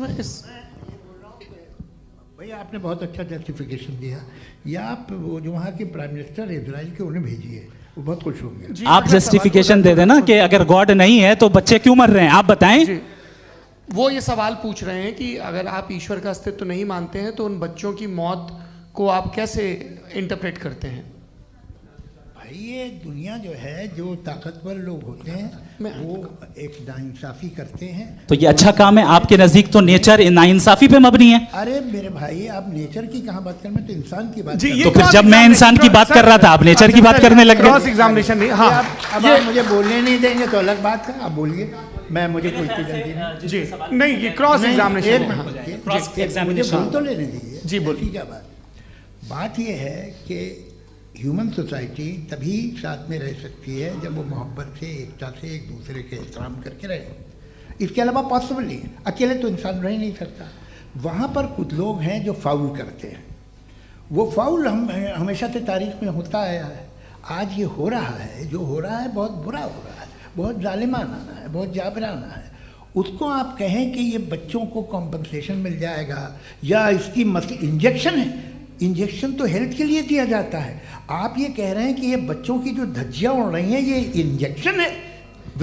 में इस भैया आपने बहुत अच्छा जस्टिफिकेशन दिया, या आप वो जो वहाँ के प्राइम मिनिस्टर इजराइल के उन्हें भेजिए, वो बहुत खुश होंगे। आप जस्टिफिकेशन दे देना कि अगर गॉड नहीं है तो बच्चे क्यों मर रहे हैं, आप बताएं। वो ये सवाल पूछ रहे हैं कि अगर आप ईश्वर का अस्तित्व नहीं मानते हैं तो उन बच्चों की मौत को आप कैसे इंटरप्रेट करते हैं? भाई ये दुनिया जो है, जो ताकतवर लोग होते हैं वो एक नाइंसाफी करते हैं। तो ये अच्छा काम है आपके नजदीक, तो नेचर नाइंसाफी पे मबनी है। अरे मेरे भाई, आप नेचर की कहाँ बात कर रहे हैं, तो इंसान की बात। तो फिर जब मैं इंसान की बात कर रहा था आप नेचर की बात करने लग गए। क्रॉस एग्जामिनेशन नहीं। हाँ, अब आप मुझे बोलने नहीं देंगे तो अलग बात है, आप बोलिए, मैं मुझे कोई चीज नहीं। जी नहीं, ये क्रॉस एग्जामिनेशन बोल तो लेने दीजिए। जी बोलिए। क्या बात ये है कि ह्यूमन सोसाइटी तभी साथ में रह सकती है जब वो मोहब्बत से, एकता से, एक दूसरे के एहतराम करके रहे। इसके अलावा पॉसिबल नहीं है, अकेले तो इंसान रह नहीं सकता। वहाँ पर कुछ लोग हैं जो फाउल करते हैं, वो फाउल हम हमेशा से तारीख में होता आया है। आज ये हो रहा है, जो हो रहा है बहुत बुरा हो रहा है, बहुत जालिमाना है, बहुत जाबराना है। उसको आप कहें कि ये बच्चों को कॉम्पनसेशन मिल जाएगा या इसकी इंजेक्शन है, इंजेक्शन तो हेल्थ के लिए दिया जाता है। आप ये कह रहे हैं कि ये बच्चों की जो धज्जियां उड़ रही हैं ये इंजेक्शन है,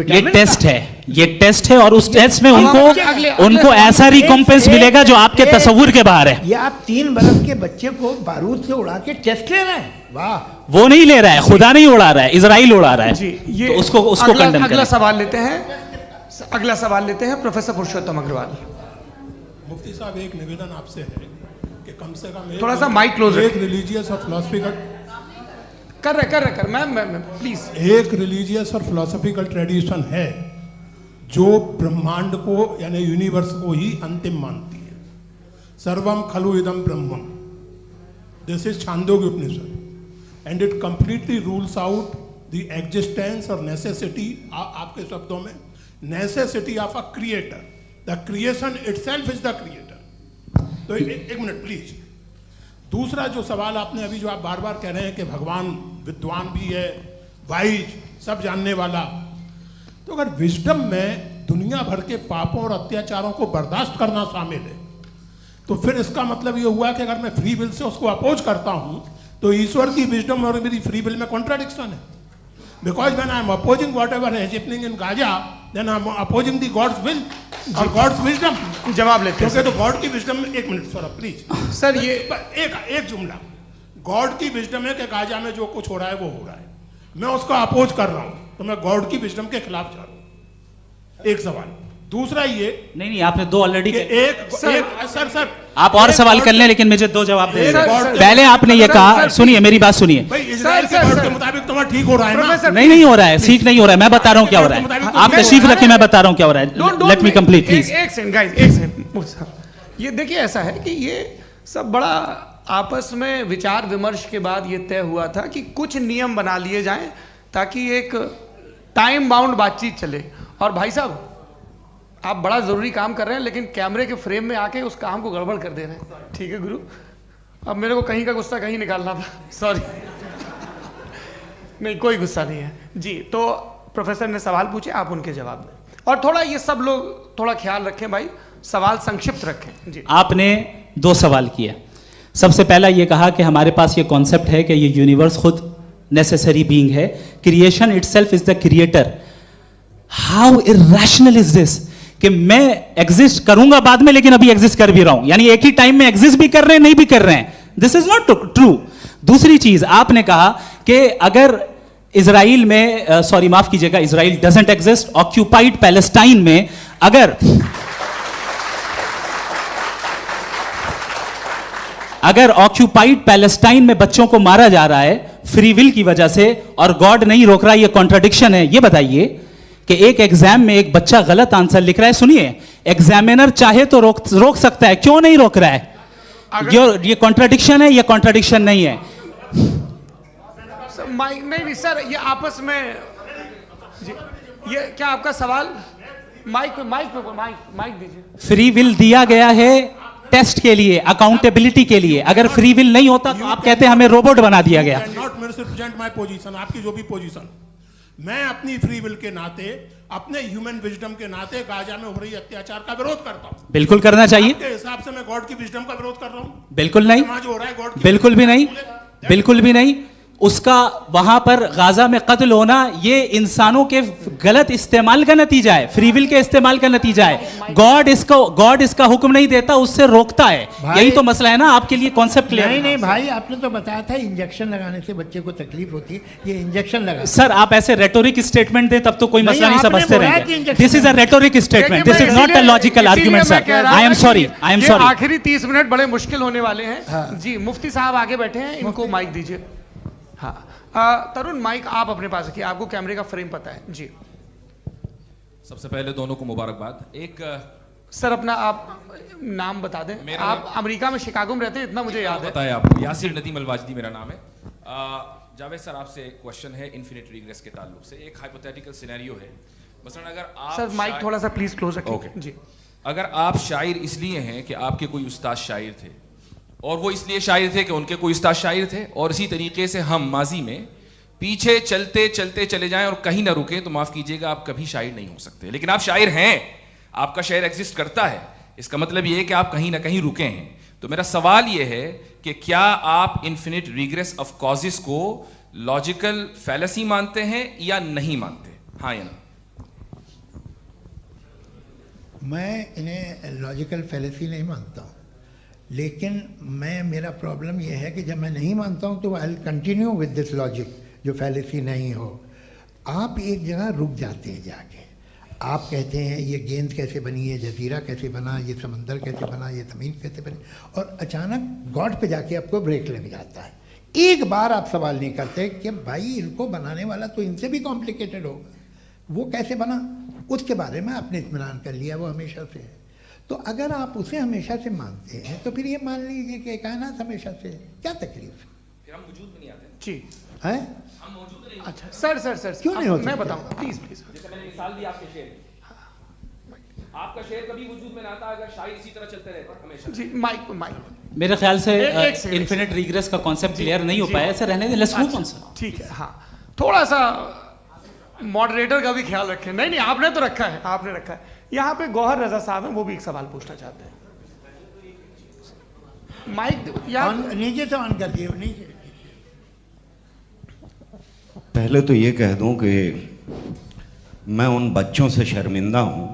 ये टेस्ट है, ये टेस्ट है, और उस टेस्ट में उनको ऐसा रिकॉम्पेंस मिलेगा जो आपके तस्वुर के बाहर है। ये आप 3 बरस के बच्चे को बारूद से उड़ा के टेस्ट ले रहे हैं। वाह, वो नहीं ले रहा है, खुदा नहीं उड़ा रहा है, इजराइल उड़ा रहा है। जी, ये तो उसको कंडेम अगला सवाल लेते हैं। अगला सवाल लेते हैं प्रोफेसर पुरुषोत्तम अग्रवाल। मुफ्ती साहब, एक निवेदन आपसे है कि कम से कम थोड़ा सा माइक क्लोज एक रिलीजियस और फिलॉसफिकल कर मैं प्लीज। एक रिलीजियस और फिलोसॉफिकल ट्रेडिशन है जो ब्रह्मांड को यानी यूनिवर्स को ही अंतिम मानती है। सर्वम खलु इदम ब्रह्मम, this is Chandogya Upanishad, and it completely rules out the existence और नेसेसिटी, आपके शब्दों में necessity of a creator. The creation itself is the creator. तो एक मिनट प्लीज। दूसरा जो सवाल आपने अभी, जो आप बार बार कह रहे हैं कि भगवान विद्वान भी है, वाइज, सब जानने वाला, तो अगर विजडम में दुनिया भर के पापों और अत्याचारों को बर्दाश्त करना शामिल है, तो फिर इसका मतलब ये हुआ कि अगर मैं फ्री विल से उसको अपोज करता हूं तो ईश्वर की विजडम और मेरी फ्री विल में कॉन्ट्राडिक्शन है। Because when I am opposing whatever is happening in Gaza, then I am opposing the God's will और गॉड्स विजडम। जवाब लेते हैं। तो गॉड की विजडम में, एक मिनट सर प्लीज सर, ये एक जुमला, गॉड की विजडम है कि गाजा में जो कुछ हो रहा है वो हो रहा है, मैं उसका अपोज कर रहा हूं, तो मैं गॉड की विजडम के खिलाफ जा रहा हूं। एक सवाल। दूसरा ये नहीं, आपने 2 ऑलरेडी। सर आप और सवाल कर लें, लेकिन मुझे 2 जवाब दे। पहले आपने ये कहा, सुनिए मेरी बात सुनिए। इजराइल के गॉड के मुताबिक तुम्हारा ठीक हो रहा है ना? नहीं हो रहा है, ठीक नहीं हो रहा है। मैं बता रहा हूँ क्या हो रहा है, आप तशरीफ रखें, मैं बता रहा हूँ क्या हो रहा है। Let me complete please. एक सेकंड गाइस, एक सेकंड। ये देखिए, ऐसा है कि ये सब बड़ा आपस में विचार विमर्श के बाद ये तय हुआ था कि कुछ नियम बना लिए जाएं ताकि एक टाइम बाउंड बातचीत चले। और भाई साहब, आप बड़ा ज़रूरी काम कर रहे हैं, लेकिन कैमरे के फ्रेम में आके उस काम को गड़बड़ कर दे रहे हैं। ठीक है गुरु, अब मेरे को कहीं का गुस्सा कहीं निकालना था, सॉरी। नहीं, कोई गुस्सा नहीं है जी। तो प्रोफेसर ने सवाल पूछे, आप उनके जवाब दें, और थोड़ा ये सब लोग थोड़ा ख्याल रखें भाई, सवाल संक्षिप्त रखें जी। आपने 2 सवाल किए। सबसे पहला ये कहा कि हमारे पास ये कॉन्सेप्ट है कि ये यूनिवर्स खुद नेसेसरी बीइंग है, creation itself is the creator. How irrational is this कि मैं एग्जिस्ट करूंगा बाद में, लेकिन अभी एग्जिस्ट कर भी रहा हूं, यानी एक ही टाइम में एग्जिस्ट भी कर रहे हैं, नहीं भी कर रहे हैं। This is not true. दूसरी चीज, आपने कहा कि अगर इजराइल में, सॉरी माफ कीजिएगा, Israel doesn't exist, occupied Palestine में अगर ऑक्यूपाइड पैलेस्टाइन में बच्चों को मारा जा रहा है फ्री विल की वजह से और गॉड नहीं रोक रहा, ये कॉन्ट्रडिक्शन है। ये बताइए कि एक एग्जाम में एक बच्चा गलत आंसर लिख रहा है, सुनिए, एग्जामिनर चाहे तो रोक सकता है, क्यों नहीं रोक रहा है? ये कॉन्ट्रडिक्शन है, ये कॉन्ट्रडिक्शन नहीं है। नहीं सर, ये आपस में जी, ये क्या आपका सवाल? माइक दीजिए। फ्री विल दिया गया है टेस्ट के लिए, अकाउंटेबिलिटी के लिए। अगर फ्री विल नहीं होता तो आप कहते हैं हमें रोबोट बना दिया गया। नॉट मिसरिप्रेजेंट माय पोजीशन, आपकी जो भी पोजीशन, मैं अपनी फ्री विल के नाते अपने ह्यूमन विजडम के नाते गाजा में हो रही अत्याचार का विरोध करता हूँ। बिल्कुल करना चाहिए। आपके हिसाब से मैं गॉड की विजडम का विरोध कर रहा हूँ? बिल्कुल नहीं, समाज हो रहा है गॉड की बिल्कुल भी नहीं, बिल्कुल भी नहीं। उसका वहां पर गाजा में कत्ल होना ये इंसानों के गलत इस्तेमाल का नतीजा है, फ्री विल के इस्तेमाल का नतीजा है। गॉड इसका हुक्म नहीं देता, उससे रोकता है। यही तो मसला है ना, आपके लिए कॉन्सेप्ट क्लियर नहीं नहीं भाई, आपने तो बताया था इंजेक्शन लगाने से बच्चे को तकलीफ होती है, ये इंजेक्शन लगा। सर आप ऐसे रेटोरिक स्टेटमेंट दें तब तो कोई मसला नहीं, आपने समझते बोला कि रहेंगे। Injection this is a rhetoric statement, this is not a logical argument sir. I am sorry, I am ये सॉरी। आखिरी 30 मिनट बड़े मुश्किल होने वाले हैं। जी मुफ्ती साहब आगे बैठे हैं, इनको माइक दीजिए। हाँ तरुण, माइक आप अपने पास रखिए, आपको कैमरे का फ्रेम पता है जी। सबसे पहले दोनों को मुबारकबाद। एक सर अपना आप नाम बता दें। आप अमेरिका में शिकागो में रहते हैं, इतना मुझे याद है। बताया आपको, यासिर नदीम अलवाजदी मेरा नाम है। जावेद सर आपसे एक क्वेश्चन है इन्फिनिट रिग्रेस के ताल्लुक से। एक हाइपोथेटिकल सिनेरियो है, मसलन अगर आप सर माइक थोड़ा सा प्लीज क्लोज रखिए। ओके जी। अगर आप शायर इसलिए हैं कि आपके कोई उस्ताद शायर थे, और वो इसलिए शायर थे कि उनके कोई उस्ताद शायर थे, और इसी तरीके से हम माजी में पीछे चलते चलते चले जाएं और कहीं ना रुके, तो माफ कीजिएगा आप कभी शायर नहीं हो सकते। लेकिन आप शायर हैं, आपका शायर एग्जिस्ट करता है, इसका मतलब ये है कि आप कहीं ना कहीं रुके हैं। तो मेरा सवाल ये है कि क्या आप इन्फिनिट रिग्रेस ऑफ कॉजेस को लॉजिकल फैलेसी मानते हैं या नहीं मानते? हाँ या ना? मैं इन्हें लॉजिकल फैलेसी नहीं मानता हूँ, लेकिन मेरा प्रॉब्लम यह है कि जब मैं नहीं मानता हूँ तो I will continue with this logic जो फैलेसी नहीं हो। आप एक जगह रुक जाते हैं जाके, आप कहते हैं ये गेंद कैसे बनी, ये जजीरा कैसे बना, ये समंदर कैसे बना, ये ज़मीन कैसे बनी, और अचानक गॉड पे जाके आपको ब्रेक लग जाता है। एक बार आप सवाल नहीं करते कि भाई इनको बनाने वाला तो इनसे भी कॉम्प्लिकेटेड होगा, वो कैसे बना, उसके बारे में आपने इत्मीनान कर लिया, वो हमेशा से है। तो अगर आप उसे हमेशा से मानते हैं तो फिर ये मान लीजिए कि कायनात हमेशा से है, क्या तकलीफ? फिर हम वजूद में नहीं आते जी है? हम मौजूद नहीं। अच्छा सर क्यों नहीं हो सकते? मैं बताऊंगा प्लीज प्लीज। जैसे मैंने मिसाल दी आपके शेर, आपका शेर कभी वजूद में ना आता अगर शायर इसी तरह चलते रहते हमेशा। जी माइक मेरे ख्याल से एक सेकंड, इन्फिनिट रिग्रेस का कॉन्सेप्ट क्लियर नहीं हो पाया, ऐसे रहने दें, लेट्स मूव ऑन सर। ठीक है। हाँ थोड़ा सा मॉडरेटर का भी ख्याल रखें। नहीं आपने तो रखा है, आपने रखा है। यहाँ पे गौहर रजा साहब हैं, वो भी एक सवाल पूछना चाहते हैं। माइक यार नीचे से ऑन कर दिए, नीचे। पहले तो ये कह दूं कि मैं उन बच्चों से शर्मिंदा हूं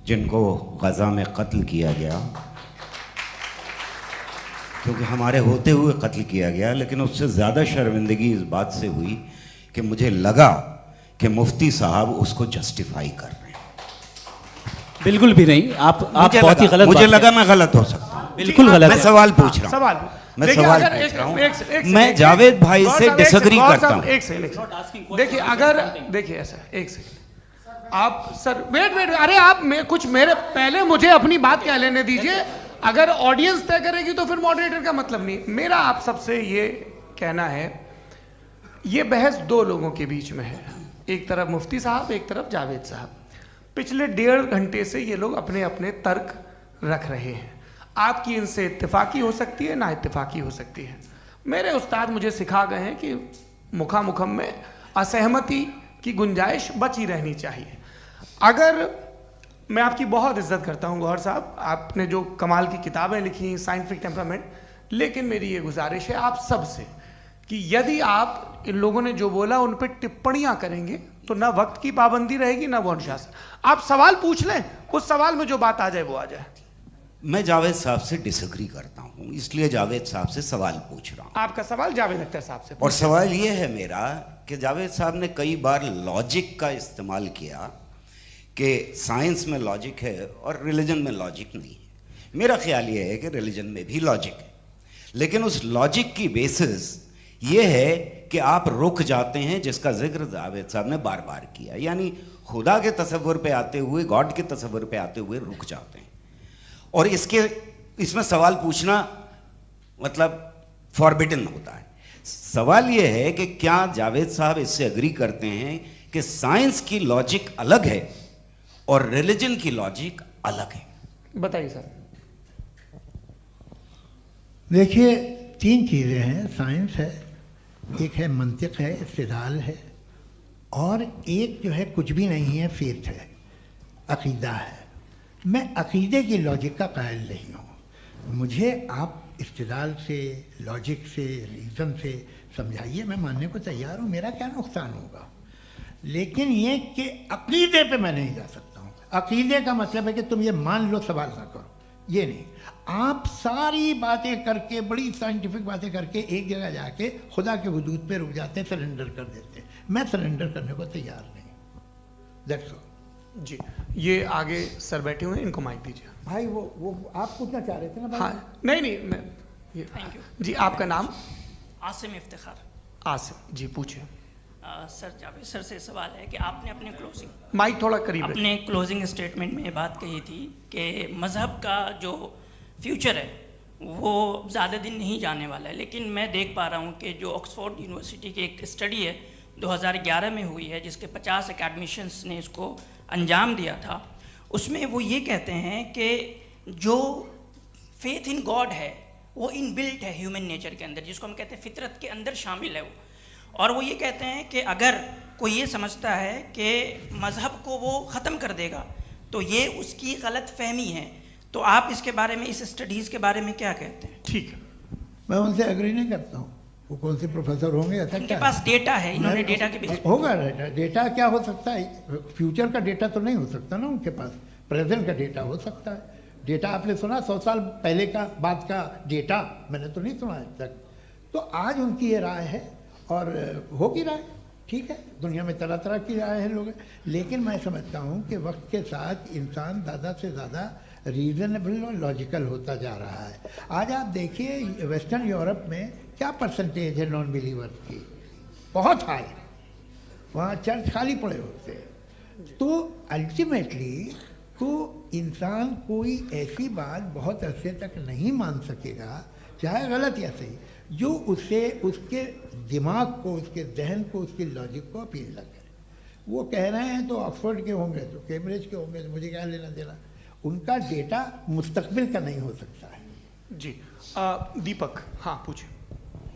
जिनको गज़ा में कत्ल किया गया, क्योंकि हमारे होते हुए कत्ल किया गया। लेकिन उससे ज़्यादा शर्मिंदगी इस बात से हुई कि मुझे लगा कि मुफ्ती साहब उसको जस्टिफाई कर रहे हैं। बिल्कुल भी नहीं, आप बहुत ही गलत। मुझे लगा मैं गलत हो सकता हूँ, बिल्कुल गलत मैं है। सवाल पूछ रहा हूँ, सवाल मैं देखिए, सवाल अगर पूछ रहा हूँ। एक मैं जावेद भाई से डिसएग्री करता हूँ। एक सेकंड देखिए, अगर देखिए ऐसा एक सेकंड आप सर वेट अरे आप कुछ मेरे पहले मुझे अपनी बात कह लेने दीजिए। अगर ऑडियंस तय करेगी तो फिर मॉडरेटर का मतलब नहीं। मेरा आप सबसे ये कहना है, ये बहस दो लोगों के बीच में है, एक तरफ मुफ्ती साहब, एक तरफ जावेद साहब। पिछले 1.5 घंटे से ये लोग अपने अपने तर्क रख रहे हैं। आपकी इनसे इत्तेफाकी हो सकती है, ना इत्तेफाकी हो सकती है। मेरे उस्ताद मुझे सिखा गए हैं कि मुखामुखम में असहमति की गुंजाइश बची रहनी चाहिए। अगर मैं आपकी बहुत इज्जत करता हूं गौहर साहब, आपने जो कमाल की किताबें लिखी, साइंटिफिक टेम्परामेंट, लेकिन मेरी ये गुजारिश है आप सबसे कि यदि आप इन लोगों ने जो बोला उन पर टिप्पणियां करेंगे तो ना वक्त की पाबंदी रहेगी, ना वो अनुशासन। आप सवाल पूछ लें, उस सवाल में जो बात आ जाए वो आ जाए। मैं जावेद साहब से डिसएग्री करता हूँ, इसलिए जावेद साहब से सवाल पूछ रहा हूँ। आपका सवाल जावेद अख्तर साहब से। और सवाल ये है मेरा कि जावेद साहब ने कई बार लॉजिक का इस्तेमाल किया कि साइंस में लॉजिक है और रिलीजन में लॉजिक नहीं है। मेरा ख्याल ये है कि रिलीजन में भी लॉजिक है, लेकिन उस लॉजिक की बेसिस ये है कि आप रुक जाते हैं, जिसका जिक्र जावेद साहब ने बार बार किया, यानी खुदा के तसव्वुर पे आते हुए, गॉड के तसव्वुर पे आते हुए रुक जाते हैं। और इसमें सवाल पूछना मतलब फॉरबिडन होता है। सवाल ये है कि क्या जावेद साहब इससे एग्री करते हैं कि साइंस की लॉजिक अलग है और रिलीजन की लॉजिक अलग है? बताइए सर। देखिए 3 चीज़ें हैं, साइंस है, एक है मंतिक है, इस्तिदलाल है, और एक जो है कुछ भी नहीं है, फेथ है, अकीदा है। मैं अकीदे की लॉजिक का कायल नहीं हूँ। मुझे आप इस्तिदलाल से, लॉजिक से, रीज़न से समझाइए, मैं मानने को तैयार हूँ, मेरा क्या नुकसान होगा। लेकिन ये कि अकीदे पे मैं नहीं जा सकता हूँ। अकीदे का मतलब है कि तुम ये मान लो, सवाल ना करो, ये नहीं। आप सारी बातें करके, बड़ी साइंटिफिक बातें करके एक जगह जाके खुदा के हुदूद पे रुक जाते हैं, सरेंडर कर देते हैं। मैं सरेंडर करने को तैयार नहीं। That's all. जी, ये आगे सर बैठे हुए हैं, इनको माइक दीजिए। भाई वो आप पूछना चाह रहे थे ना भाई? हाँ, नहीं मैं ये, थैंक यू जी, आपका नाम? आसिम इफ्तिखार। आसिम जी, पूछिए। सर, जावेद सर से सवाल है कि आपने अपने माइक थोड़ा करीब अपने क्लोजिंग स्टेटमेंट में ये बात कही थी कि मज़हब का जो फ्यूचर है वो ज़्यादा दिन नहीं जाने वाला है, लेकिन मैं देख पा रहा हूँ कि जो ऑक्सफोर्ड यूनिवर्सिटी की एक स्टडी है 2011 में हुई है, जिसके 50 एकेडमिशियंस ने इसको अंजाम दिया था, उसमें वो ये कहते हैं कि जो फेथ इन गॉड है वो इनबिल्ट है ह्यूमन नेचर के अंदर, जिसको हम कहते हैं फितरत के अंदर शामिल है वो। और वो ये कहते हैं कि अगर कोई ये समझता है कि मज़हब को वो ख़त्म कर देगा तो ये उसकी गलत फहमी है। तो आप इसके बारे में, इस स्टडीज़ के बारे में क्या कहते हैं? ठीक है, मैं उनसे एग्री नहीं करता हूँ। वो कौन से प्रोफेसर होंगे? ऐसा उनके क्या पास डेटा है, इन्होंने डेटा के बेस होगा। डेटा क्या हो सकता है? फ्यूचर का डेटा तो नहीं हो सकता ना उनके पास, प्रेजेंट का डेटा हो सकता है। डेटा आपने सुना 100 साल पहले का बाद का डेटा? मैंने तो नहीं सुना आज तक। तो आज उनकी ये राय है और होगी राय, ठीक है। दुनिया में तरह तरह की राय है लोग, लेकिन मैं समझता हूँ कि वक्त के साथ इंसान ज़्यादा से ज़्यादा रीज़नेबल और लॉजिकल होता जा रहा है। आज आप देखिए वेस्टर्न यूरोप में क्या परसेंटेज है नॉन बिलीवर्स की, बहुत हाई। वहाँ चर्च खाली पड़े होते हैं। तो अल्टीमेटली तो इंसान कोई ऐसी बात बहुत अरसे तक नहीं मान सकेगा, चाहे गलत या सही, जो उसे, उसके दिमाग को, उसके जहन को, उसकी लॉजिक को अपील न करे। वो कह रहे हैं तो ऑक्सफोर्ड के होंगे तो कैम्ब्रिज के होंगे, तो मुझे क्या लेना देना। उनका डेटा मुस्तकबिल का नहीं हो सकता है। जी, दीपक, हाँ पूछिए।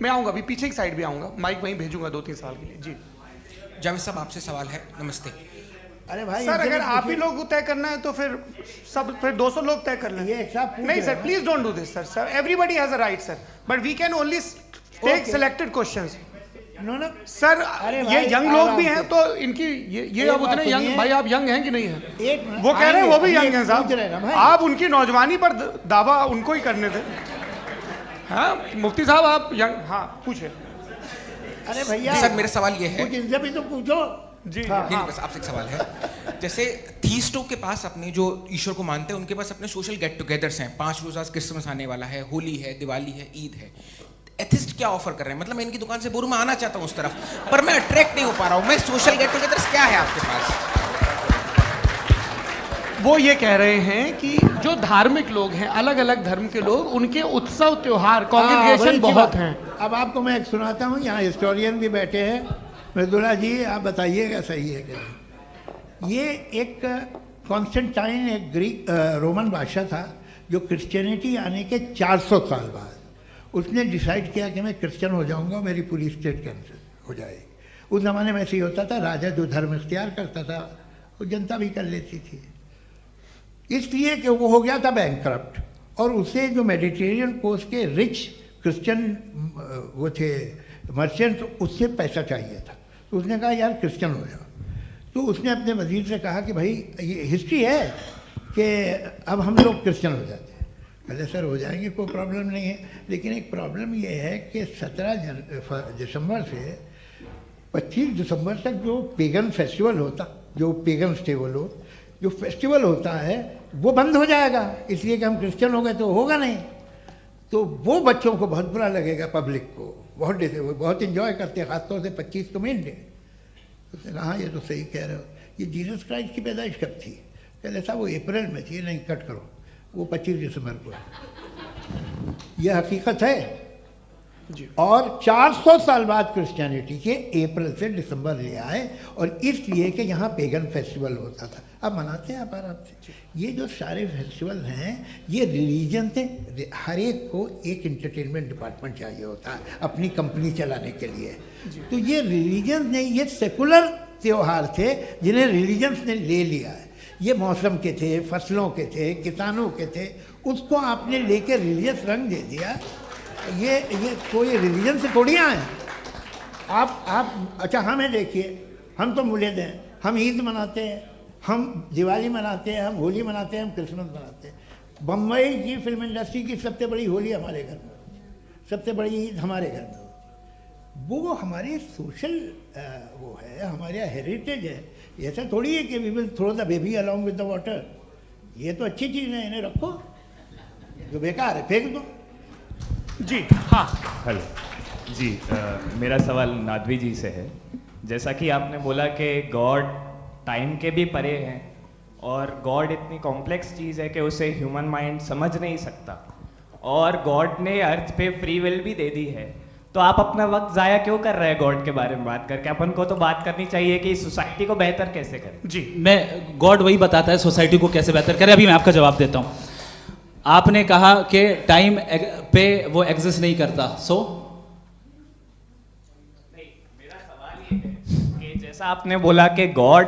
मैं आऊँगा, अभी पीछे की साइड भी आऊँगा, माइक वहीं भेजूंगा 2-3 साल के लिए। जी जावेद साहब, आपसे सवाल है। नमस्ते। अरे भाई सर, अगर आप ही लोग तय करना है तो फिर 200 लोग तय कर लें। ये एक साहब नहीं sir, please don't do this sir. Sir, everybody has a right sir, but we can only take selected questions. No sir, ये यंग लोग भी हैं तो इनकी ये अब उतने सुनिए। यंग, भाई आप यंग हैं कि नहीं हैं? एक मिनट, वो कह रहे हैं वो भी आइए, यंग हैं पूछ रहे हैं ना साहब, भाई। आप उनकी नौजवानी पर दावा उनको ही करने थे। हाँ मुफ्ती साहब, आप यंग, हाँ पूछे। अरे भैया सर, मेरा सवाल ये है। कुछ इनसे भी तो पूछो। जी नहीं, बस आपसे एक सवाल है। जैसे थीस्टों के पास, अपने जो ईश्वर को मानते हैं, उनके पास अपने सोशल गेट टुगेदर्स हैं। 5 रोज़ा क्रिसमस आने वाला है, होली है, दिवाली है, ईद है। एथिस्ट क्या ऑफर कर रहे हैं? मतलब मैं इनकी दुकान से बोलूं, मैं आना चाहता हूं उस तरफ, पर मैं अट्रैक्ट नहीं हो पा रहा हूं। मैं सोशल गेट टुगेदर्स क्या है आपके पास? वो ये कह रहे हैं कि जो धार्मिक लोग हैं, अलग अलग धर्म के लोग, उनके उत्सव त्योहार, कॉन्ग्रीगेशन बहुत हैं। अब आपको मैं एक सुनाता हूँ, यहाँ हिस्टोरियन भी बैठे हैं। मृदुला जी, आप बताइएगा सही है कि नहीं। ये एक कॉन्स्टेंटाइन, एक ग्रीक रोमन बादशाह था, जो क्रिश्चियनिटी आने के 400 साल बाद उसने डिसाइड किया कि मैं क्रिश्चियन हो जाऊंगा, मेरी पूरी स्टेट कैंसिल हो जाएगी। उस ज़माने में ऐसे ही होता था, राजा जो धर्म इख्तियार करता था वो जनता भी कर लेती थी, इसलिए कि वो हो गया था बैंकक्रप्ट। और उसे जो मेडिटेरियन कोस्ट के रिच क्रिश्चियन वो थे मर्चेंट, उससे पैसा चाहिए था। तो उसने कहा यार क्रिश्चियन हो जाओ। तो उसने अपने वजीर से कहा कि भाई ये हिस्ट्री है कि अब हम लोग क्रिश्चियन हो जाते हैं। पहले सर हो जाएंगे, कोई प्रॉब्लम नहीं है, लेकिन एक प्रॉब्लम ये है कि 17 दिसंबर से 25 दिसंबर तक जो पेगन फेस्टिवल होता, जो पेगन जो फेस्टिवल होता है वो बंद हो जाएगा, इसलिए कि हम क्रिश्चियन हो गए तो होगा नहीं। तो वो बच्चों को बहुत बुरा लगेगा, पब्लिक को बहुत इन्जॉय करते हैं, खासतौर से 25 को मेन डे। उसने कहा हाँ ये तो सही कह रहे हो, ये जीसस क्राइस्ट की पैदाइश कब थी? कहते साहब वो अप्रैल में थी। नहीं, कट करो, वो 25 दिसंबर को है। यह हकीकत है जी। और 400 साल बाद क्रिश्चियनिटी के अप्रैल से दिसंबर ले आए, और इसलिए कि यहाँ पेगन फेस्टिवल होता था। अब मनाते हैं आप आराम से। ये जो सारे फेस्टिवल हैं ये रिलीजन से, हर एक को एक इंटरटेनमेंट डिपार्टमेंट चाहिए होता है अपनी कंपनी चलाने के लिए। तो ये रिलीजन नहीं, ये सेकुलर त्यौहार थे जिन्हें रिलीजन्स ने ले लिया है। ये मौसम के थे, फसलों के थे, किसानों के थे, उसको आपने लेकर रिलीजियस रंग दे दिया। ये कोई रिलीजन से थोड़ी आए हैं आप। अच्छा हमें देखिए, हम तो मुल्द हैं, हम ईद मनाते हैं, हम दिवाली मनाते हैं, हम होली मनाते हैं, हम क्रिसमस मनाते हैं। बम्बई की फिल्म इंडस्ट्री की सबसे बड़ी होली हमारे घर में, सबसे बड़ी ईद हमारे घर में। वो हमारी सोशल वो है, हमारा हेरिटेज है। ऐसा थोड़ी है कि we will throw the baby along with the water. ये तो अच्छी चीज़ है, इन्हें रखो, जो बेकार है फेंक दो। जी हाँ, हेलो जी, मेरा सवाल नादवी जी से है। जैसा कि आपने बोला कि गॉड टाइम के भी परे हैं और गॉड इतनी कॉम्प्लेक्स चीज़ है कि उसे ह्यूमन माइंड समझ नहीं सकता, और गॉड ने अर्थ पे फ्री विल भी दे दी है, तो आप अपना वक्त ज़ाया क्यों कर रहे हैं गॉड के बारे में बात करके? अपन को तो बात करनी चाहिए कि सोसाइटी को बेहतर कैसे करें। जी, मैं गॉड वही बताता है सोसाइटी को कैसे बेहतर करें। अभी मैं आपका जवाब देता हूँ। आपने कहा कि टाइम पे वो एग्जिस्ट नहीं करता, सो नहीं, मेरा सवाल ये है कि जैसा आपने बोला कि गॉड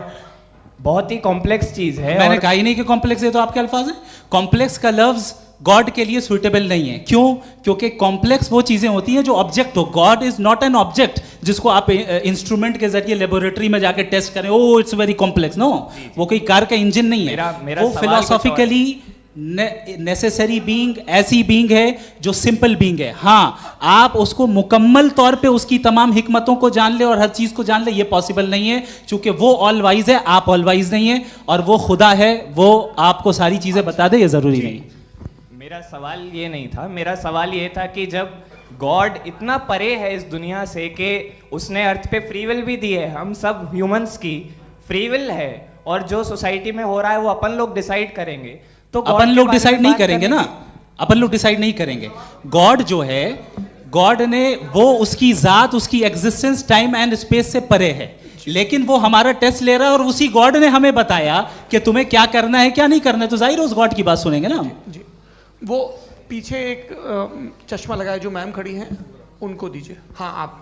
बहुत ही कॉम्प्लेक्स चीज है। मैंने कहा ही नहीं कि कॉम्प्लेक्स है, तो आपके अल्फाज हैं। कॉम्प्लेक्स का लफ्ज गॉड के लिए सुइटेबल नहीं है। क्यों? क्योंकि कॉम्प्लेक्स वो चीजें होती हैं जो ऑब्जेक्ट हो। God is not an object जिसको आप इंस्ट्रूमेंट के जरिए लेबोरेटरी में जाके टेस्ट करें, oh it's very complex. No, वो कोई कार का इंजन नहीं है। वो फिलोसॉफिकली नेसेसरी बीइंग ऐसी बीइंग है जो सिंपल बीइंग है। हाँ, आप उसको मुकम्मल तौर पे उसकी तमाम हिकमतों को जान ले और हर चीज को जान ले, ये पॉसिबल नहीं है, क्योंकि वो ऑल वाइज है, आप ऑल वाइज नहीं है, और वो खुदा है, वो आपको सारी चीजें बता दे, ये जरूरी नहीं। मेरा सवाल ये नहीं था, मेरा सवाल ये था कि जब गॉड इतना परे है इस दुनिया से कि उसने अर्थ पे फ्री विल भी दी है, हम सब ह्यूमंस की फ्री विल है, और जो सोसाइटी में हो रहा है वो अपन लोग डिसाइड करेंगे, तो अपन लोग डिसाइड नहीं करेंगे ना, अपन लोग डिसाइड नहीं करेंगे। गॉड जो है, गॉड ने वो उसकी जात, उसकी एग्जिस्टेंस टाइम एंड स्पेस से परे है, लेकिन वो हमारा टेस्ट ले रहा है और उसी गॉड ने हमें बताया कि तुम्हें क्या करना है क्या नहीं करना है, तो जाहिर है उस गॉड की बात सुनेंगे ना हम। जी, वो पीछे एक चश्मा लगाए जो मैम खड़ी हैं, उनको दीजिए। हाँ, आप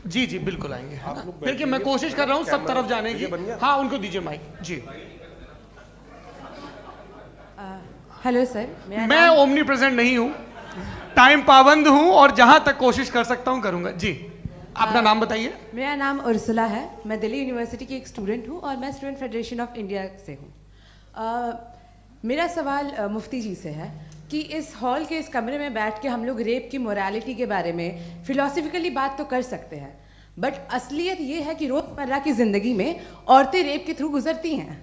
जी जी बिल्कुल आएंगे। देखिए मैं कोशिश कर रहा हूँ सब तरफ जाने की। हाँ, उनको दीजिए माइक। जी, हेलो सर, मैं ओमनी प्रेजेंट नहीं हूँ, टाइम पाबंद हूँ और जहाँ तक कोशिश कर सकता हूँ करूँगा। जी, अपना नाम बताइए। मेरा नाम उर्सुला है, मैं दिल्ली यूनिवर्सिटी की एक स्टूडेंट हूँ और मैं स्टूडेंट फेडरेशन ऑफ इंडिया से हूँ। मेरा सवाल मुफ्ती जी से है कि इस हॉल के इस कमरे में बैठ के हम लोग रेप की मोरालिटी के बारे में फिलोसफिकली बात तो कर सकते हैं, बट असलियत ये है कि रोज़मर्रा की ज़िंदगी में औरतें रेप के थ्रू गुजरती हैं,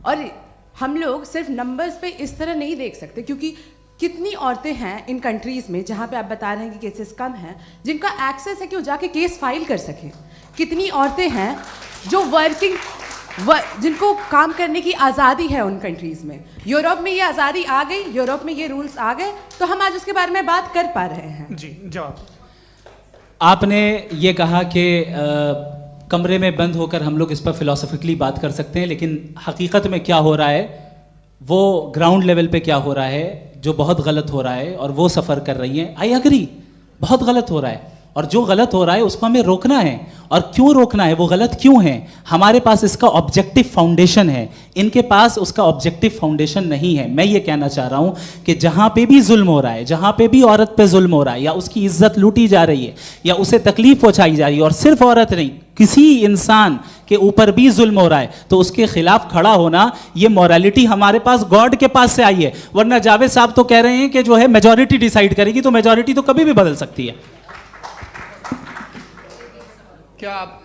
और हम लोग सिर्फ नंबर्स पे इस तरह नहीं देख सकते, क्योंकि कितनी औरतें हैं इन कंट्रीज़ में जहाँ पे आप बता रहे हैं कि केसेस कम हैं, जिनका एक्सेस है कि वो जाके केस फाइल कर सकें। कितनी औरतें हैं जो जिनको काम करने की आज़ादी है उन कंट्रीज़ में। यूरोप में ये आज़ादी आ गई, यूरोप में ये रूल्स आ गए, तो हम आज उसके बारे में बात कर पा रहे हैं। जी, जवाब। आपने ये कहा कि कमरे में बंद होकर हम लोग इस पर फिलोसफिकली बात कर सकते हैं, लेकिन हकीकत में क्या हो रहा है, वो ग्राउंड लेवल पे क्या हो रहा है जो बहुत गलत हो रहा है, और वो सफ़र कर रही हैं। आई अग्री, बहुत गलत हो रहा है, और जो गलत हो रहा है उसको हमें रोकना है। और क्यों रोकना है, वो गलत क्यों है? हमारे पास इसका ऑब्जेक्टिव फाउंडेशन है, इनके पास उसका ऑब्जेक्टिव फाउंडेशन नहीं है। मैं ये कहना चाह रहा हूँ कि जहाँ पे भी जुल्म हो रहा है, जहाँ पे भी औरत पे जुल्म हो रहा है, या उसकी इज्जत लूटी जा रही है, या उसे तकलीफ पहुँचाई जा रही है, और सिर्फ औरत नहीं, किसी इंसान के ऊपर भी जुल्म हो रहा है, तो उसके खिलाफ खड़ा होना, ये मॉरलिटी हमारे पास गॉड के पास से आई है। वरना जावेद साहब तो कह रहे हैं कि जो है मेजॉरिटी डिसाइड करेगी, तो मेजॉरिटी तो कभी भी बदल सकती है। क्या आप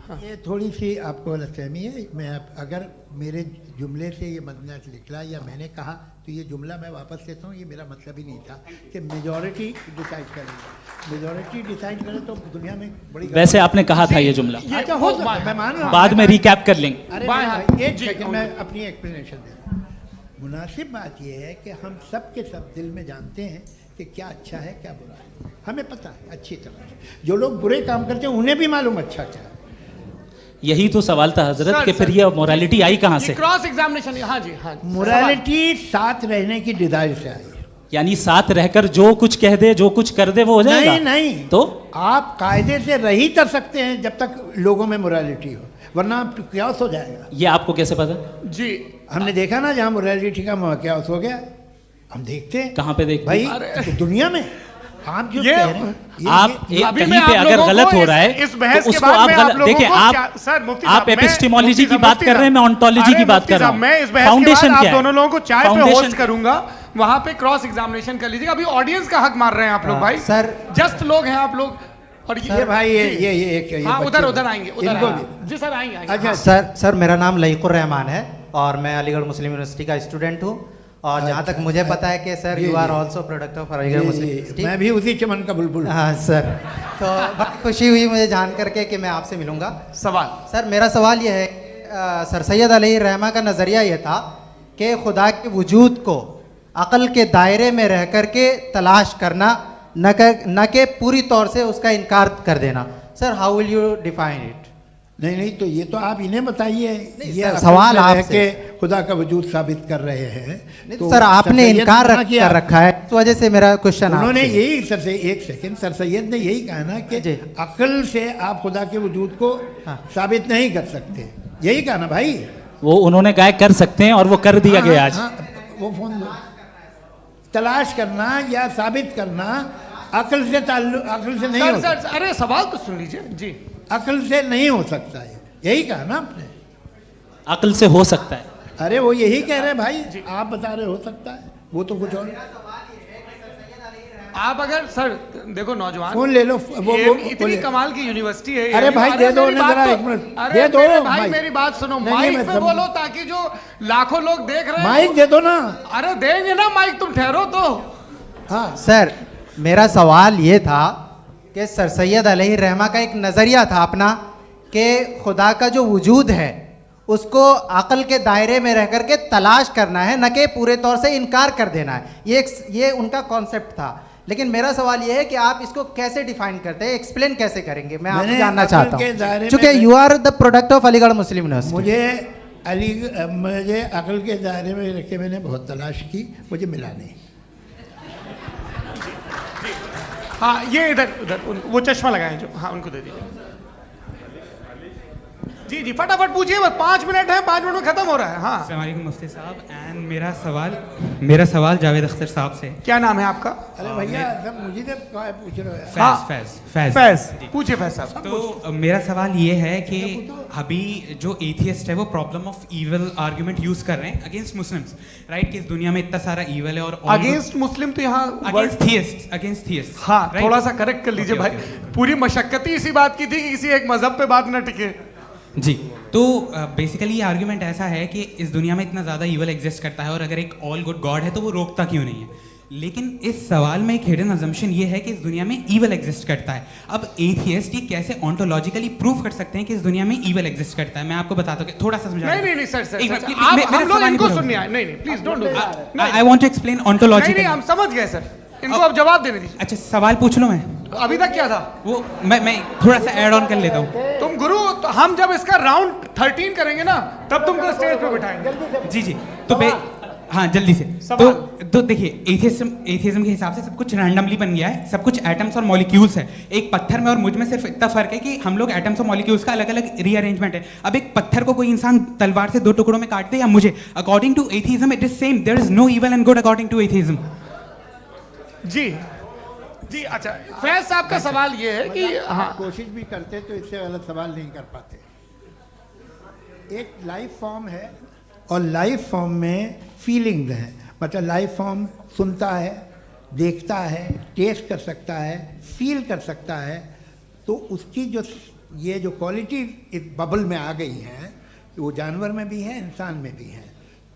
हाँ। ये थोड़ी सी आपको गलतफहमी है। मैं अगर मेरे जुमले से ये मजमूआ निकला या मैंने कहा, तो ये जुमला मैं वापस लेता हूँ। ये मेरा मतलब ही नहीं था कि मेजॉरिटी डिसाइड करेगी। मेजॉरिटी डिसाइड करे तो दुनिया में बड़ी, वैसे आपने कहा था ये जुमला। अच्छा, हो मैं मान रहा हूँ, बाद में रिकैप कर लेंगे। अरे एक सेकंड, मैं अपनी एक्सप्लेनेशन दे रहा हूँ। मुनासिब बात यह है कि हम सब के सब दिल में जानते हैं कि क्या अच्छा है क्या बुरा है, हमें पता है अच्छी तरह से। जो लोग बुरे काम करते हैं उन्हें भी मालूम अच्छा क्या है। यही तो सवाल था हजरत, कि फिर ये मोरालिटी आई कहाँ से? Cross examination. हाँ जी, हाँ, मोरालिटी साथ रहने की डिजायर से आई। यानी साथ रहकर जो कुछ कह दे, जो कुछ कर दे, वो हो जाएगा? नहीं नहीं, तो आप कायदे से रही कर सकते हैं जब तक लोगों में मोरालिटी हो, वरना क्यास हो जाएगा। ये आपको कैसे पता? जी हमने देखा ना, जहाँ मोरालिटी का क्यास हो गया, हम देखते हैं। कहाँ पे देखते भाई हैं? दुनिया में आप जो ये- कह रहे हैं, आप कहीं पे अगर गलत हो रहा है इस बहस तो के उसको बाद आप में गलत देखिए। आप सर मुफ्ती आप साहब, मैं- एपिस्टेमोलॉजी मुफ्ती की साहब, बात मुफ्ती कर रहे हैं, मैं साहब, ऑन्टोलॉजी अरे की बात मुफ्ती कर रहा साहब, हूँ। मैं इस बहस के फाउंडेशन बाद क्या आप है? दोनों लोगों को चाय पे फाउंडेशन होस्ट करूंगा, वहां पे क्रॉस एग्जामिनेशन कर लीजिएगा। अभी ऑडियंस का हक मार रहे हैं आप लोग भाई। सर जस्ट लोग हैं आप लोग। और ये भाई ये एक हाँ बच्चे- उधर उधर आएंगे, उधर इनको आएंगे। भी। जी सर आएंगे आएंगे। अच्छा सर मेरा नाम लईकुर रहमान है और मैं अलीगढ़ मुस्लिम यूनिवर्सिटी का स्टूडेंट हूँ। और जहाँ तक मुझे पता है कि sir you are also product of Aligarh Muslim University. मैं भी उसी चमन का बुलबुल। हाँ सर, तो बड़ी खुशी हुई मुझे जान करके कि मैं आपसे मिलूंगा। सवाल सर मेरा सवाल यह है, सर सैयद अलैहि रहमा का नज़रिया ये था कि खुदा के वजूद को अक़ल के दायरे में रह कर के तलाश करना, न कि पूरी तौर से उसका इनकार कर देना। Sir how will you define it? नहीं तो ये तो आप इन्हें बताइए। ये सर, अक़ल सवाल से रह आपसे। के खुदा का वजूद साबित कर रहे हैं। तो सर आपने इनकार कर रखा है, इस वजह से मेरा क्वेश्चन उन्होंने आपसे। यही सर से एक सेकंड, सर सैयद ने यही कहा ना कि अकल से आप खुदा के वजूद को साबित नहीं कर सकते, यही कहा ना भाई। वो उन्होंने कहा कर सकते हैं और वो कर दिया गया आज। वो फोन दो। तलाश करना या साबित करना अकल से अकल से नहीं हो सर सर अरे सवाल तो सुन लीजिए जी। अकल से नहीं हो सकता है, यही कहा ना आपने। अकल से हो सकता है। अरे वो यही कह रहे हैं भाई, आप बता रहे हो सकता है, वो तो कुछ और। आप अगर सर देखो नौजवान फोन ले लो, वो इतनी कमाल की यूनिवर्सिटी है। अरे भाई दे दो उन्हें जरा, एक मिनट दे दो भाई मेरी बात सुनो, नहीं, माइक मैं पे बोलो ताकि जो लाखों लोग देख रहे हैं। माइक दे दो ना। अरे देंगे ना माइक, तुम ठहरो तो। हाँ सर मेरा सवाल ये था कि सर सैयद अलैहि रहमा का एक नज़रिया था अपना कि खुदा का जो वजूद है उसको अक़ल के दायरे में रह करके तलाश करना है, न कि पूरे तौर से इनकार कर देना है। ये उनका कॉन्सेप्ट था। लेकिन मेरा सवाल ये है कि आप इसको कैसे डिफाइन करते हैं, एक्सप्लेन कैसे करेंगे, मैं आपसे जानना चाहता हूँ। चूँकि you are the product of Aligarh Muslim University. मुझे अकल के दायरे में रख के मैंने बहुत तलाश की, मुझे मिला नहीं। हाँ ये इधर उधर वो चश्मा लगाए जो, हाँ उनको दे दीजिए। जी जी फटाफट पूछिए, बस 5 मिनट है, 5 मिनट में खत्म हो रहा है। हाँ अस्सलाम वालेकुम मुफ्ती साहब। एंड मेरा सवाल जावेद अख्तर साहब से। क्या नाम है आपका? अरे भैया सब मुझे पूछ रहे हो। हाँ, फैज पूछिए फैज साहब। तो मेरा सवाल ये है कि अभी जो एथियस्ट है वो problem of evil argument use कर रहे हैं अगेंस्ट मुस्लिम्स, राइट? कि इस दुनिया में इतना सारा ईविल है और अगेंस्ट मुस्लिम तो यहाँ अगेंस्ट थियस्ट। हाँ थोड़ा सा करेक्ट कर लीजिए भाई। पूरी मशक्कत इसी बात की थी कि किसी एक मजहब पे बात न टिके। जी तो बेसिकली ये आर्ग्यूमेंट ऐसा है कि इस दुनिया में इतना ज़्यादा ईवल एग्जिस्ट करता है और अगर एक ऑल गुड गॉड है तो वो रोकता क्यों नहीं है? लेकिन इस सवाल में एक हिडन अजम्पशन ये है कि इस दुनिया में ईवल एग्जिस्ट करता है। अब एथियस्ट ये कैसे ऑन्टोलॉजिकली प्रूव कर सकते हैं कि इस दुनिया में ईवल एग्जिस्ट करता है? मैं आपको बताता हूँ, थोड़ा सा समझा। नहीं सर हम लोग इनको सुनने आए। नहीं please don't do. I want to explain ontologically. नहीं हम समझ गए सर, इनको अब जवाब देने दीजिए। अच्छा सवाल पूछ लो। मैं अभी तक क्या था वो मैं थोड़ा सा ऐड ऑन कर लेता हूँ। तुम गुरु, तो हम जब इसका राउंड 13 करेंगे ना तब तुमको स्टेज पे बिठाएंगे। जी तो हाँ जल्दी से। तो देखिए एथियज्म के हिसाब से सब कुछ रैंडमली बन गया है, सब कुछ एटम्स और मॉलिक्यूल्स है। एक पत्थर में और मुझ में सिर्फ इतना फर्क है कि हम लोग एटम्स और मॉलिक्यूल्स का अलग अलग रीअरेंजमेंट है। अब एक पत्थर को कोई इंसान तलवार से 2 टुकड़ों में काट दे या मुझे, according to atheism it is same. There is no evil and good according to atheism. जी अच्छा फैज साहब का सवाल ये है कि हाँ कोशिश भी करते तो इससे गलत सवाल नहीं कर पाते। एक लाइफ फॉर्म है और लाइफ फॉर्म में फीलिंग्स हैं, मतलब लाइफ फॉर्म सुनता है, देखता है, टेस्ट कर सकता है, फील कर सकता है। तो उसकी ये जो क्वालिटी इस बबल में आ गई हैं, वो जानवर में भी है, इंसान में भी है।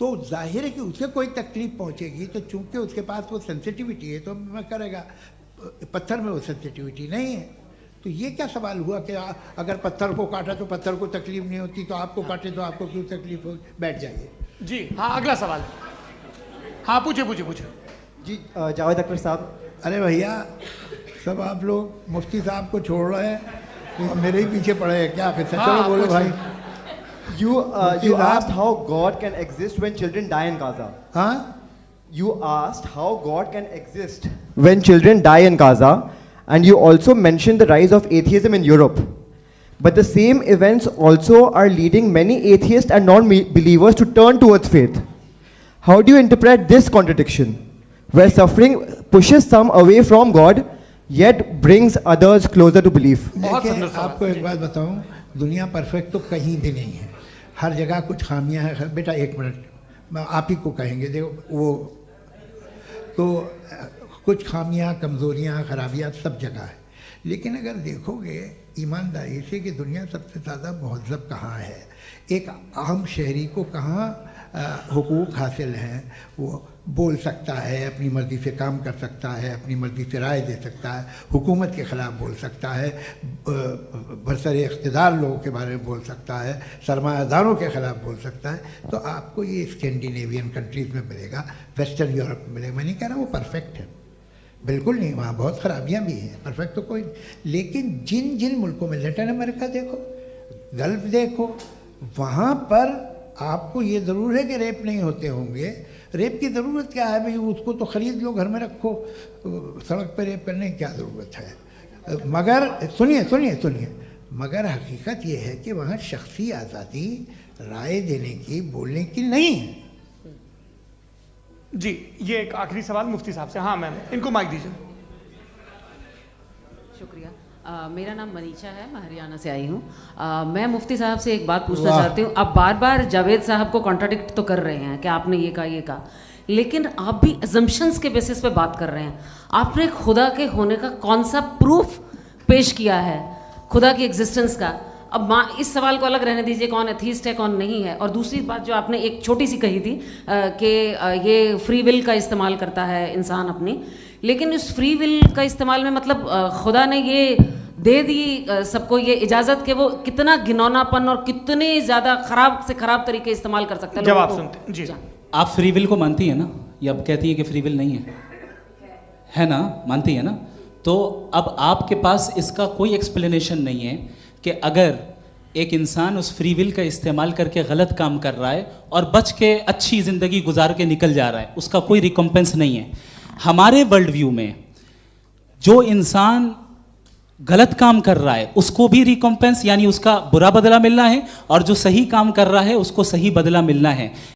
तो जाहिर है कि उसे कोई तकलीफ पहुंचेगी, तो चूंकि उसके पास वो सेंसिटिविटी है तो मैं करेगा। पत्थर में वो सेंसिटिविटी नहीं है। तो ये क्या सवाल हुआ कि अगर पत्थर को काटा तो पत्थर को तकलीफ नहीं होती, तो आपको काटे तो आपको क्यों तकलीफ हो? बैठ जाइए। जी हाँ अगला सवाल। हाँ पूछे जी जावेद अख्तर साहब। अरे भैया सब आप लोग मुफ्ती साहब को छोड़ रहे हैं और मेरे ही पीछे पड़े हैं क्या? फिर चलो बोलो भाई। You asked how God can exist when children die in Gaza. हाँ you asked how God can exist when children die in Gaza, and you also mentioned the rise of atheism in Europe. But the same events also are leading many atheists and non-believers to turn towards faith. How do you interpret this contradiction, where suffering pushes some away from God, yet brings others closer to belief? देखिए, आपको एक बात बताऊं, दुनिया perfect तो कहीं भी नहीं है, हर जगह कुछ खामियां हैं। बेटा एक मिनट, मैं आप ही को कहेंगे, देखो वो तो कुछ खामियां, कमज़ोरियां, खराबियां सब जगह है। लेकिन अगर देखोगे ईमानदारी से कि दुनिया सबसे ज़्यादा महज़ब कहाँ है, एक आम शहरी को कहाँ हुकूक हासिल हैं, वो बोल सकता है, अपनी मर्ज़ी से काम कर सकता है, अपनी मर्ज़ी से राय दे सकता है, हुकूमत के ख़िलाफ़ बोल सकता है, बरसरे इक़्तिदार लोगों के बारे में बोल सकता है, सरमायादारों के ख़िलाफ़ बोल सकता है। तो आपको ये स्कैंडिनेवियन कंट्रीज़ में मिलेगा, वेस्टर्न यूरोप में मिलेगा। मैं नहीं कह रहा वो परफेक्ट है, बिल्कुल नहीं, वहाँ बहुत ख़राबियाँ भी हैं, परफेक्ट तो कोई नहीं। लेकिन जिन जिन मुल्कों में, लैटिन अमेरिका देखो, गल्फ देखो, वहाँ पर आपको ये ज़रूर है कि रेप नहीं होते होंगे। रेप की ज़रूरत क्या है भाई, उसको तो ख़रीद लो, घर में रखो, सड़क पर रेप करने की क्या ज़रूरत है। मगर सुनिए सुनिए सुनिए, मगर हकीकत ये है कि वहाँ शख्सी आज़ादी राय देने की, बोलने की नहीं है। जी, ये एक आखिरी सवाल मुफ्ती साहब से। हाँ मैम, इनको माइक दीजिए। शुक्रिया। मेरा नाम मनीषा है, मैं हरियाणा से आई हूँ। मैं मुफ्ती साहब से एक बात पूछना चाहती हूँ। आप बार बार जावेद साहब को कॉन्ट्राडिक्ट तो कर रहे हैं कि आपने ये कहा, लेकिन आप भी अजम्पशंस के बेसिस पे बात कर रहे हैं। आपने खुदा के होने का कौन सा प्रूफ पेश किया है, खुदा की एग्जिस्टेंस का? अब इस सवाल को अलग रहने दीजिए, कौन एथीस्ट है कौन नहीं है। और दूसरी बात जो आपने एक छोटी सी कही थी कि ये फ्री विल का इस्तेमाल करता है इंसान अपनी, लेकिन उस फ्री विल का इस्तेमाल में मतलब खुदा ने ये दे दी सबको ये इजाज़त कि वो कितना घिनौनापन और कितने ज़्यादा ख़राब से ख़राब तरीके इस्तेमाल कर सकते हैं। जवाब सुनते जी। आप फ्री विल को मानती है ना, या अब कहती है कि फ्री विल नहीं है ना, मानती है ना? तो अब आपके पास इसका कोई एक्सप्लेनेशन नहीं है कि अगर एक इंसान उस फ्री विल का इस्तेमाल करके गलत काम कर रहा है और बच के अच्छी ज़िंदगी गुजार के निकल जा रहा है, उसका कोई रिकम्पेंस नहीं है। हमारे वर्ल्ड व्यू में जो इंसान गलत काम कर रहा है उसको भी रिकम्पेंस यानी उसका बुरा बदला मिलना है, और जो सही काम कर रहा है उसको सही बदला मिलना है।